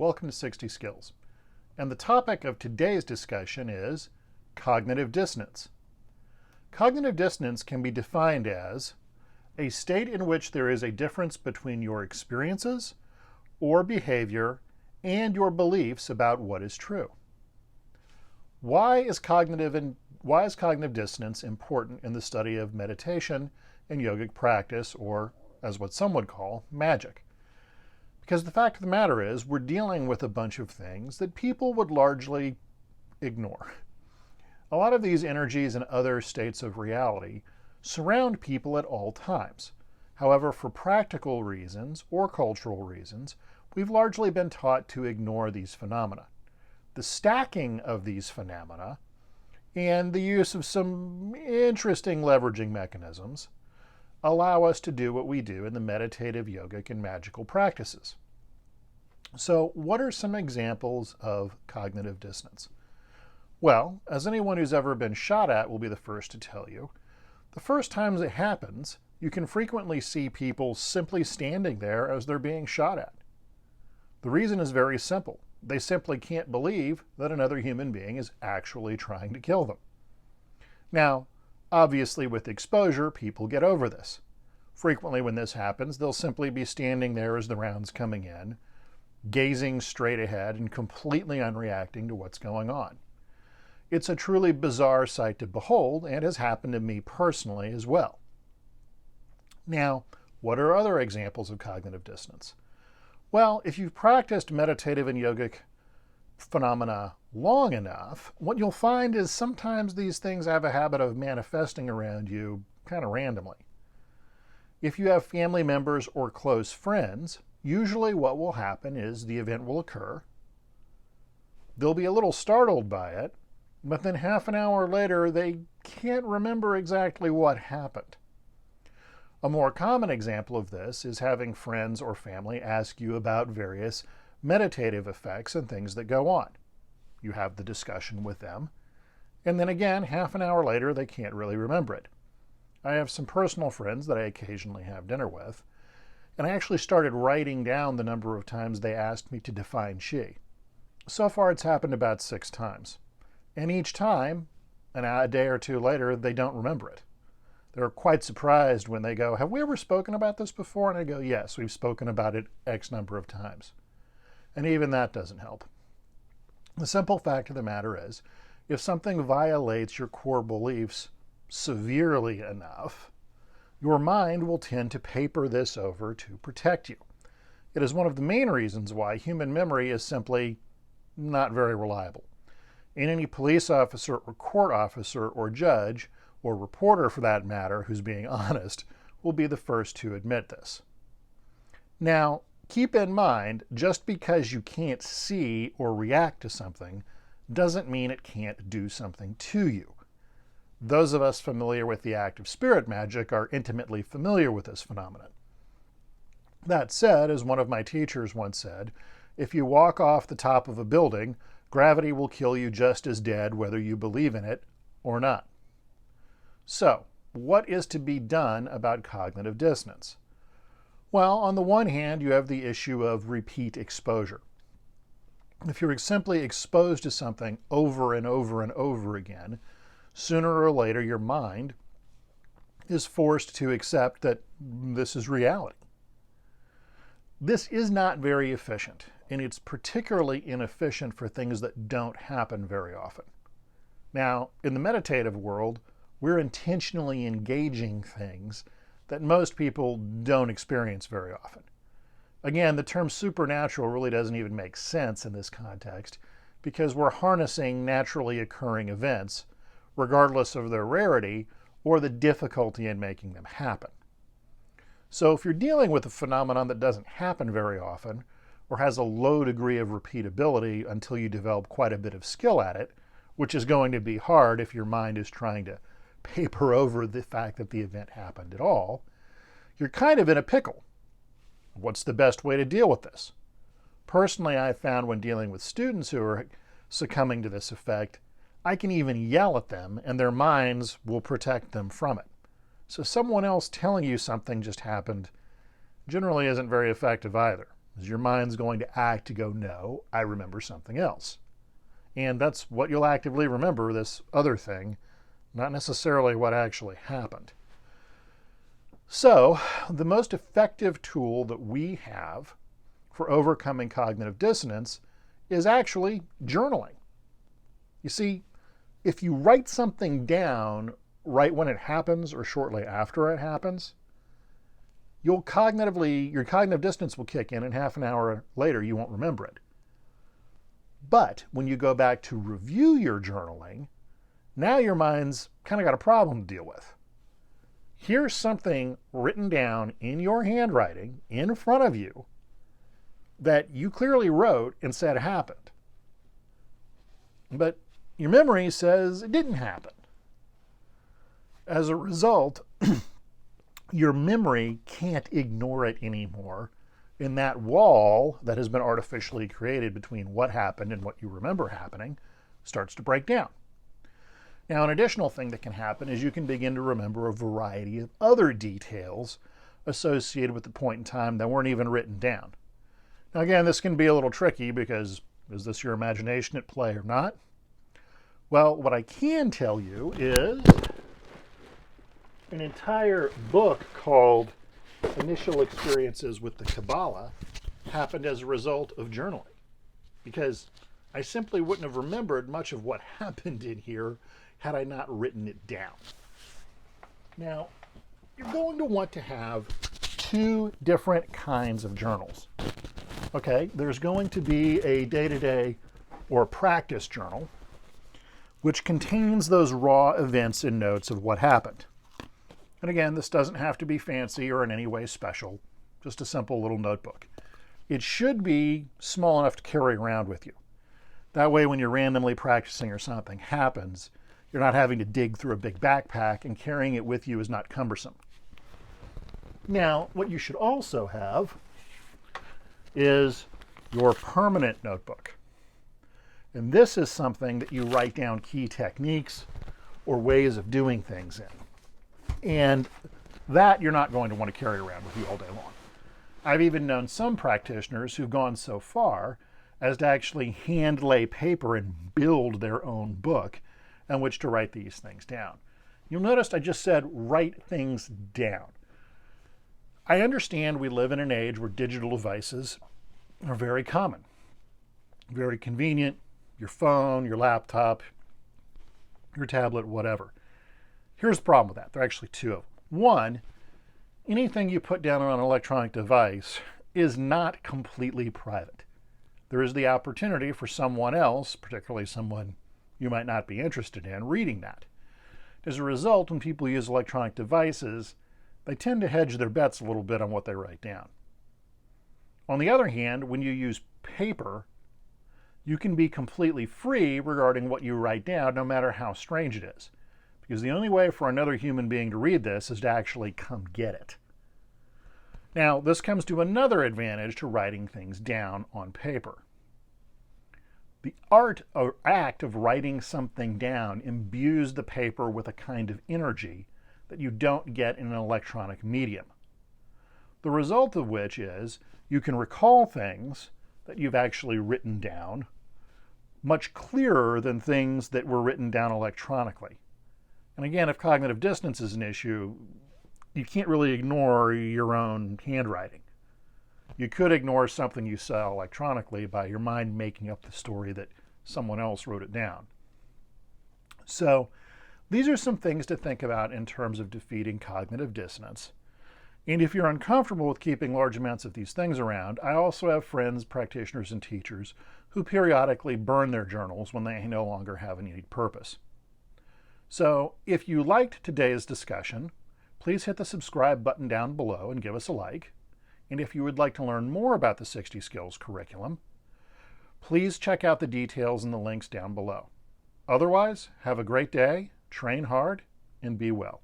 Welcome to 60 Skills. And the topic of today's discussion is cognitive dissonance. Cognitive dissonance can be defined as a state in which there is a difference between your experiences or behavior and your beliefs about what is true. Why is cognitive dissonance important in the study of meditation and yogic practice, or as what some would call magic? Because the fact of the matter is, we're dealing with a bunch of things that people would largely ignore. A lot of these energies and other states of reality surround people at all times. However, for practical reasons or cultural reasons, we've largely been taught to ignore these phenomena. The stacking of these phenomena and the use of some interesting leveraging mechanisms allow us to do what we do in the meditative, yogic, and magical practices. So, what are some examples of cognitive dissonance? Well, as anyone who's ever been shot at will be the first to tell you, the first times it happens, you can frequently see people simply standing there as they're being shot at. The reason is very simple. They simply can't believe that another human being is actually trying to kill them. Now, obviously, with exposure, people get over this. Frequently when this happens, they'll simply be standing there as the rounds coming in, gazing straight ahead and completely unreacting to what's going on. It's a truly bizarre sight to behold and has happened to me personally as well. Now, what are other examples of cognitive dissonance? Well, if you've practiced meditative and yogic phenomena long enough, what you'll find is sometimes these things have a habit of manifesting around you kind of randomly. If you have family members or close friends, usually what will happen is the event will occur. They'll be a little startled by it, but then half an hour later, they can't remember exactly what happened. A more common example of this is having friends or family ask you about various meditative effects and things that go on. You have the discussion with them, and then again, half an hour later, they can't really remember it. I have some personal friends that I occasionally have dinner with, and I actually started writing down the number of times they asked me to define chi. So far, it's happened about 6 times. And each time, a day or two later, they don't remember it. They're quite surprised when they go, "Have we ever spoken about this before?" And I go, "Yes, we've spoken about it X number of times." And even that doesn't help. The simple fact of the matter is, if something violates your core beliefs severely enough, your mind will tend to paper this over to protect you. It is one of the main reasons why human memory is simply not very reliable. And any police officer or court officer or judge, or reporter for that matter, who's being honest, will be the first to admit this. Now, keep in mind, just because you can't see or react to something doesn't mean it can't do something to you. Those of us familiar with the act of spirit magic are intimately familiar with this phenomenon. That said, as one of my teachers once said, if you walk off the top of a building, gravity will kill you just as dead whether you believe in it or not. So, what is to be done about cognitive dissonance? Well, on the one hand, you have the issue of repeat exposure. If you're simply exposed to something over and over and over again, sooner or later your mind is forced to accept that this is reality. This is not very efficient, and it's particularly inefficient for things that don't happen very often. Now, in the meditative world, we're intentionally engaging things that most people don't experience very often. Again, the term supernatural really doesn't even make sense in this context because we're harnessing naturally occurring events, regardless of their rarity or the difficulty in making them happen. So if you're dealing with a phenomenon that doesn't happen very often or has a low degree of repeatability until you develop quite a bit of skill at it, which is going to be hard if your mind is trying to paper over the fact that the event happened at all, you're kind of in a pickle. What's the best way to deal with this? Personally, I've found when dealing with students who are succumbing to this effect, I can even yell at them and their minds will protect them from it. So someone else telling you something just happened generally isn't very effective either. is your mind's going to act to go, no, I remember something else. And that's what you'll actively remember, this other thing, not necessarily what actually happened. So, the most effective tool that we have for overcoming cognitive dissonance is actually journaling. You see, if you write something down right when it happens or shortly after it happens, your cognitive dissonance will kick in, and half an hour later you won't remember it. But when you go back to review your journaling, now your mind's kind of got a problem to deal with. Here's something written down in your handwriting in front of you that you clearly wrote and said happened. But your memory says it didn't happen. As a result, your memory can't ignore it anymore, and that wall that has been artificially created between what happened and what you remember happening starts to break down. Now, an additional thing that can happen is you can begin to remember a variety of other details associated with the point in time that weren't even written down. Now, again, this can be a little tricky because is this your imagination at play or not? Well, what I can tell you is an entire book called Initial Experiences with the Kabbalah happened as a result of journaling, because I simply wouldn't have remembered much of what happened in here had I not written it down. Now, you're going to want to have two different kinds of journals. Okay, there's going to be a day-to-day or practice journal, which contains those raw events and notes of what happened. And again, this doesn't have to be fancy or in any way special, just a simple little notebook. It should be small enough to carry around with you. That way, when you're randomly practicing or something happens, you're not having to dig through a big backpack, and carrying it with you is not cumbersome. Now, what you should also have is your permanent notebook. And this is something that you write down key techniques or ways of doing things in. And that you're not going to want to carry around with you all day long. I've even known some practitioners who've gone so far as to actually hand lay paper and build their own book on which to write these things down. You'll notice I just said write things down. I understand we live in an age where digital devices are very common, very convenient. Your phone, your laptop, your tablet, whatever. Here's the problem with that. There are actually two of them. One, anything you put down on an electronic device is not completely private. There is the opportunity for someone else, particularly someone you might not be interested in, reading that. As a result, when people use electronic devices, they tend to hedge their bets a little bit on what they write down. On the other hand, when you use paper, you can be completely free regarding what you write down, no matter how strange it is. Because the only way for another human being to read this is to actually come get it. Now, this comes to another advantage to writing things down on paper. The art or act of writing something down imbues the paper with a kind of energy that you don't get in an electronic medium. The result of which is you can recall things that you've actually written down much clearer than things that were written down electronically. And again, if cognitive dissonance is an issue, you can't really ignore your own handwriting. You could ignore something you saw electronically by your mind making up the story that someone else wrote it down. So these are some things to think about in terms of defeating cognitive dissonance. And if you're uncomfortable with keeping large amounts of these things around, I also have friends, practitioners, and teachers who periodically burn their journals when they no longer have any purpose. So if you liked today's discussion, please hit the subscribe button down below and give us a like. And if you would like to learn more about the 60 Skills curriculum, please check out the details in the links down below. Otherwise, have a great day, train hard, and be well.